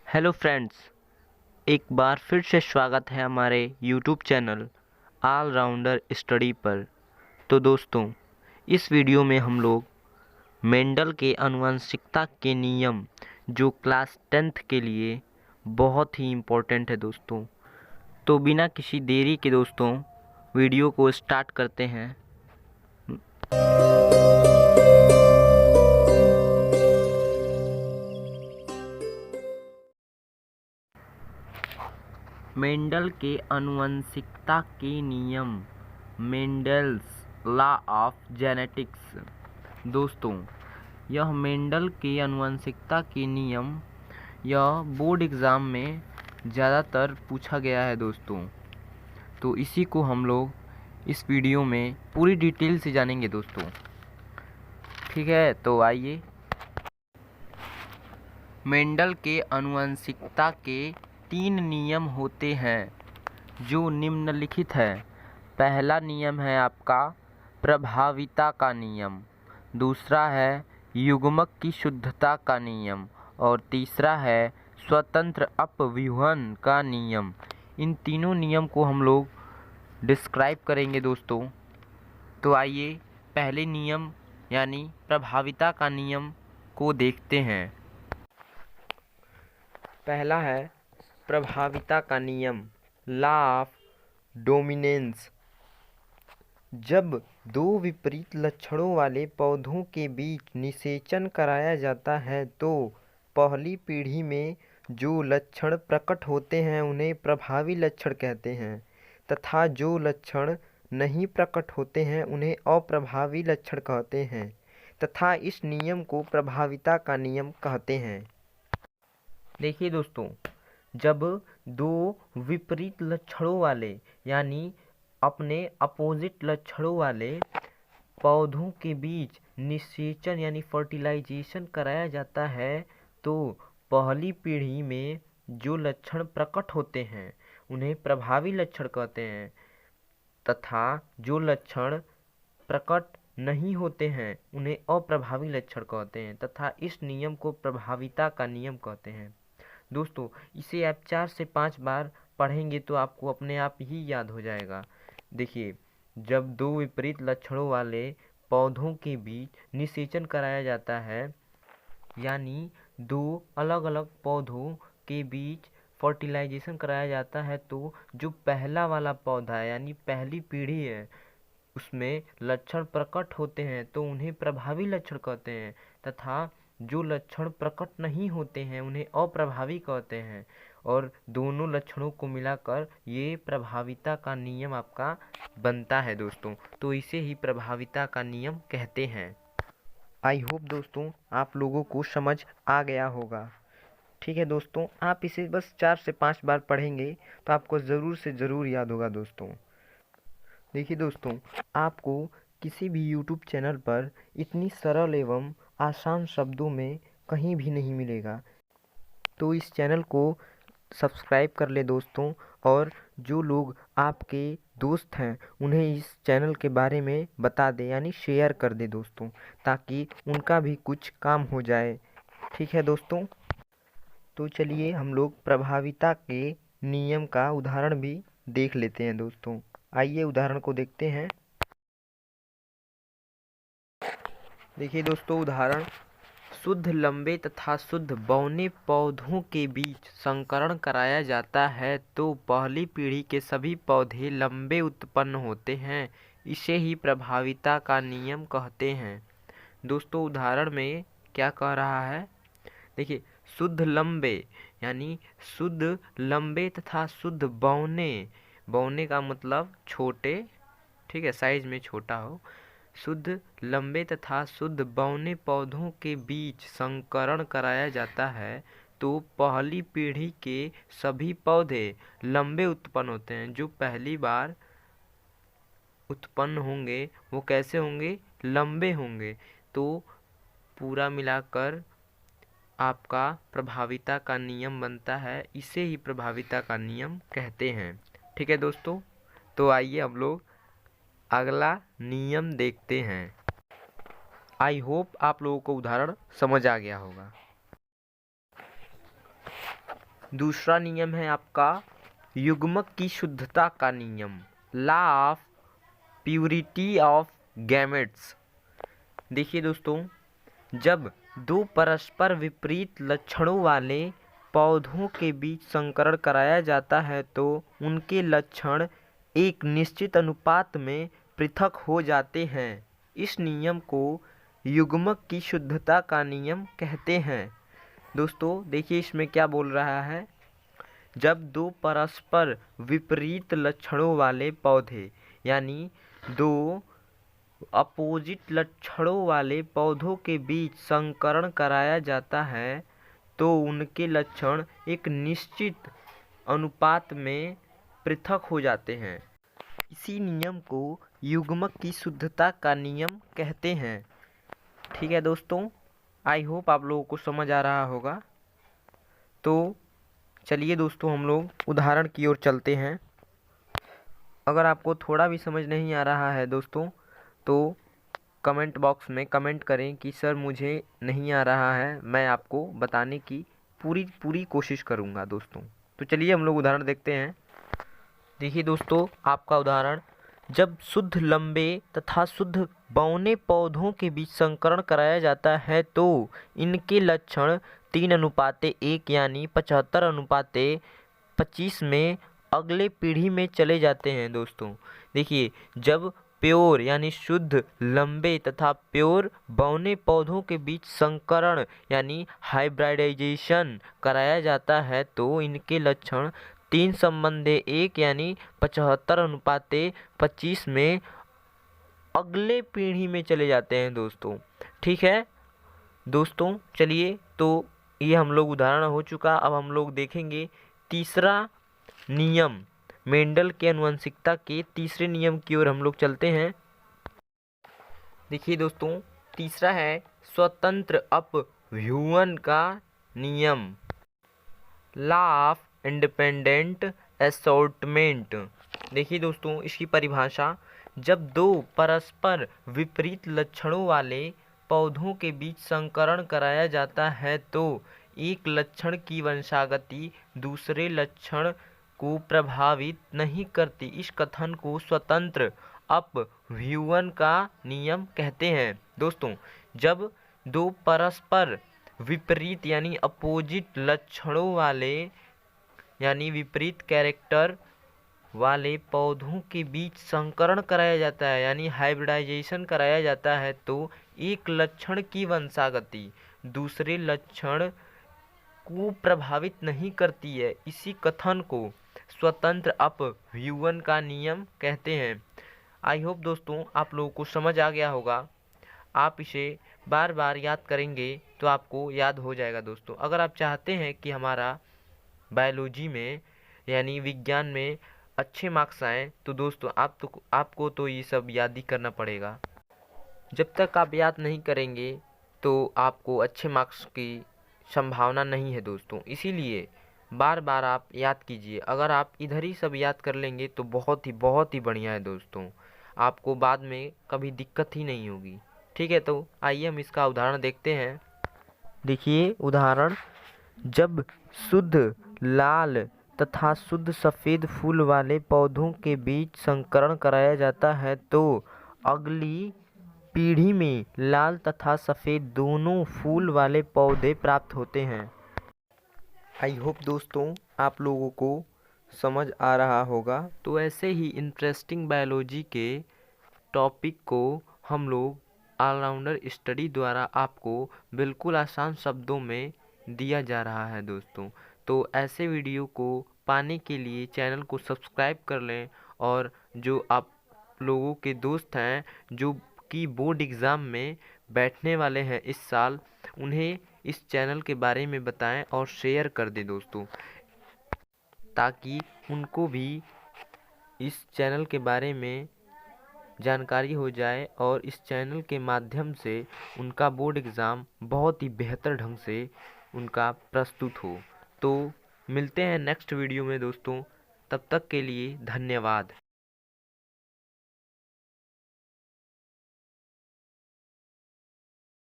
Hello friends, एक बार फिर से स्वागत है हमारे YouTube channel all rounder study पर। तो दोस्तों, इस वीडियो में हम लोग मेंडल के आनुवंशिकता के नियम जो क्लास 10th के लिए बहुत ही इम्पोर्टेंट है दोस्तों। तो बिना किसी देरी के दोस्तों वीडियो को स्टार्ट करते हैं। मेंडल के आनुवंशिकता के नियम, मेंडल्स लॉ ऑफ जेनेटिक्स। दोस्तों, यह मेंडल के आनुवंशिकता के नियम यह बोर्ड एग्ज़ाम में ज़्यादातर पूछा गया है दोस्तों। तो इसी को हम लोग इस वीडियो में पूरी डिटेल से जानेंगे दोस्तों। ठीक है, तो आइए। मेंडल के आनुवंशिकता के 3 नियम होते हैं जो निम्नलिखित है। पहला नियम है आपका प्रभाविता का नियम, दूसरा है युग्मक की शुद्धता का नियम और तीसरा है स्वतंत्र अपव्यूहन का नियम। इन तीनों नियम को हम लोग डिस्क्राइब करेंगे दोस्तों। तो आइए पहले नियम यानी प्रभाविता का नियम को देखते हैं। पहला है प्रभाविता का नियम, लॉ ऑफ डोमिनेंस। जब दो विपरीत लक्षणों वाले पौधों के बीच निषेचन कराया जाता है तो पहली पीढ़ी में जो लक्षण प्रकट होते हैं उन्हें प्रभावी लक्षण कहते हैं तथा जो लक्षण नहीं प्रकट होते हैं उन्हें अप्रभावी लक्षण कहते हैं तथा इस नियम को प्रभाविता का नियम कहते हैं। देखिए दोस्तों, जब दो विपरीत लक्षणों वाले यानी अपने अपोजिट लक्षणों वाले पौधों के बीच निषेचन यानी फर्टिलाइजेशन कराया जाता है तो पहली पीढ़ी में जो लक्षण प्रकट होते हैं उन्हें प्रभावी लक्षण कहते हैं तथा जो लक्षण प्रकट नहीं होते हैं उन्हें अप्रभावी लक्षण कहते हैं तथा इस नियम को प्रभाविता का नियम कहते हैं। दोस्तों, इसे आप 4 से 5 बार पढ़ेंगे तो आपको अपने आप ही याद हो जाएगा। देखिए, जब दो विपरीत लक्षणों वाले पौधों के बीच निषेचन कराया जाता है यानी दो अलग अलग पौधों के बीच फर्टिलाइजेशन कराया जाता है तो जो पहला वाला पौधा है यानी पहली पीढ़ी है उसमें लक्षण प्रकट होते हैं तो उन्हें प्रभावी लक्षण कहते हैं तथा जो लक्षण प्रकट नहीं होते हैं उन्हें अप्रभावी कहते हैं और दोनों लक्षणों को मिलाकर ये प्रभाविता का नियम आपका बनता है दोस्तों। तो इसे ही प्रभाविता का नियम कहते हैं। आई होप दोस्तों आप लोगों को समझ आ गया होगा। ठीक है दोस्तों, आप इसे बस 4 से 5 बार पढ़ेंगे तो आपको ज़रूर से ज़रूर याद होगा दोस्तों। देखिए दोस्तों, आपको किसी भी यूट्यूब चैनल पर इतनी सरल एवं आसान शब्दों में कहीं भी नहीं मिलेगा। तो इस चैनल को सब्सक्राइब कर ले दोस्तों और जो लोग आपके दोस्त हैं उन्हें इस चैनल के बारे में बता दे यानी शेयर कर दे दोस्तों, ताकि उनका भी कुछ काम हो जाए। ठीक है दोस्तों, तो चलिए हम लोग प्रभाविता के नियम का उदाहरण भी देख लेते हैं दोस्तों। आइए उदाहरण को देखते हैं। देखिए दोस्तों, उदाहरण, शुद्ध लंबे तथा शुद्ध बौने पौधों के बीच संकरण कराया जाता है तो पहली पीढ़ी के सभी पौधे लंबे उत्पन्न होते हैं। इसे ही प्रभाविता का नियम कहते हैं। दोस्तों, उदाहरण में क्या कह रहा है? देखिए, शुद्ध लंबे यानी शुद्ध लंबे तथा शुद्ध बौने, बौने का मतलब छोटे, ठीक है, साइज में छोटा हो। शुद्ध लंबे तथा शुद्ध बौने पौधों के बीच संकरण कराया जाता है तो पहली पीढ़ी के सभी पौधे लंबे उत्पन्न होते हैं। जो पहली बार उत्पन्न होंगे वो कैसे होंगे? लंबे होंगे। तो पूरा मिलाकर आपका प्रभाविता का नियम बनता है। इसे ही प्रभाविता का नियम कहते हैं। ठीक है दोस्तों, तो आइए हम लोग अगला नियम देखते हैं। आई होप आप लोगों को उदाहरण समझ आ गया होगा। दूसरा नियम है आपका युग्मक की शुद्धता का नियम, law of purity of gametes. देखिए दोस्तों, जब दो परस्पर विपरीत लक्षणों वाले पौधों के बीच संकरण कराया जाता है तो उनके लक्षण एक निश्चित अनुपात में पृथक हो जाते हैं। इस नियम को युग्मक की शुद्धता का नियम कहते हैं। दोस्तों देखिए, इसमें क्या बोल रहा है, जब दो परस्पर विपरीत लक्षणों वाले पौधे यानी दो अपोजिट लक्षणों वाले पौधों के बीच संकरण कराया जाता है तो उनके लक्षण एक निश्चित अनुपात में पृथक हो जाते हैं। इसी नियम को युग्मक की शुद्धता का नियम कहते हैं। ठीक है दोस्तों, आई होप आप लोगों को समझ आ रहा होगा। तो चलिए दोस्तों, हम लोग उदाहरण की ओर चलते हैं। अगर आपको थोड़ा भी समझ नहीं आ रहा है दोस्तों तो कमेंट बॉक्स में कमेंट करें कि सर मुझे नहीं आ रहा है, मैं आपको बताने की पूरी कोशिश करूंगा दोस्तों। तो चलिए हम लोग उदाहरण देखते हैं। देखिए दोस्तों, आपका उदाहरण, जब शुद्ध लंबे तथा शुद्ध बौने पौधों के बीच संकरण कराया जाता है तो इनके लक्षण 3:1 यानी 75:25 में अगले पीढ़ी में चले जाते हैं। दोस्तों देखिए, जब प्योर यानी शुद्ध लंबे तथा प्योर बौने पौधों के बीच संकरण यानी हाइब्रिडाइजेशन कराया जाता है तो इनके लक्षण 3:1 यानी 75:25 में अगले पीढ़ी में चले जाते हैं दोस्तों। ठीक है दोस्तों, चलिए, तो ये हम लोग उदाहरण हो चुका। अब हम लोग देखेंगे तीसरा नियम, मेंडल के आनुवंशिकता के तीसरे नियम की ओर हम लोग चलते हैं। देखिए दोस्तों, तीसरा है स्वतंत्र अपव्यूहन का नियम, लॉ ऑफ इंडिपेंडेंट असॉर्टमेंट। देखिए दोस्तों, इसकी परिभाषा, जब दो परस्पर विपरीत लक्षणों वाले पौधों के बीच संकरण कराया जाता है तो एक लक्षण की वंशागति दूसरे लक्षण को प्रभावित नहीं करती। इस कथन को स्वतंत्र अपव्यूहन का नियम कहते हैं। दोस्तों, जब दो परस्पर विपरीत यानी अपोजिट लक्षणों वाले यानी विपरीत कैरेक्टर वाले पौधों के बीच संकरण कराया जाता है यानी हाइब्रिडाइजेशन कराया जाता है तो एक लक्षण की वंशागति दूसरे लक्षण को प्रभावित नहीं करती है। इसी कथन को स्वतंत्र अपव्यूहन का नियम कहते हैं। आई होप दोस्तों आप लोगों को समझ आ गया होगा। आप इसे बार बार याद करेंगे तो आपको याद हो जाएगा दोस्तों। अगर आप चाहते हैं कि हमारा बायोलॉजी में यानी विज्ञान में अच्छे मार्क्स आएँ तो दोस्तों आपको तो ये सब याद ही करना पड़ेगा। जब तक आप याद नहीं करेंगे तो आपको अच्छे मार्क्स की संभावना नहीं है दोस्तों। इसीलिए बार बार आप याद कीजिए। अगर आप इधर ही सब याद कर लेंगे तो बहुत ही बढ़िया है दोस्तों, आपको बाद में कभी दिक्कत ही नहीं होगी। ठीक है, तो आइए हम इसका उदाहरण देखते हैं। देखिए उदाहरण, जब शुद्ध लाल तथा शुद्ध सफ़ेद फूल वाले पौधों के बीच संकरण कराया जाता है तो अगली पीढ़ी में लाल तथा सफ़ेद दोनों फूल वाले पौधे प्राप्त होते हैं। आई होप दोस्तों आप लोगों को समझ आ रहा होगा। तो ऐसे ही इंटरेस्टिंग बायोलॉजी के टॉपिक को हम लोग ऑलराउंडर स्टडी द्वारा आपको बिल्कुल आसान शब्दों में दिया जा रहा है दोस्तों। तो ऐसे वीडियो को पाने के लिए चैनल को सब्सक्राइब कर लें और जो आप लोगों के दोस्त हैं जो कि बोर्ड एग्ज़ाम में बैठने वाले हैं इस साल, उन्हें इस चैनल के बारे में बताएं और शेयर कर दें दोस्तों, ताकि उनको भी इस चैनल के बारे में जानकारी हो जाए और इस चैनल के माध्यम से उनका बोर्ड एग्ज़ाम बहुत ही बेहतर ढंग से उनका प्रस्तुत हो। तो मिलते हैं नेक्स्ट वीडियो में दोस्तों, तब तक के लिए धन्यवाद।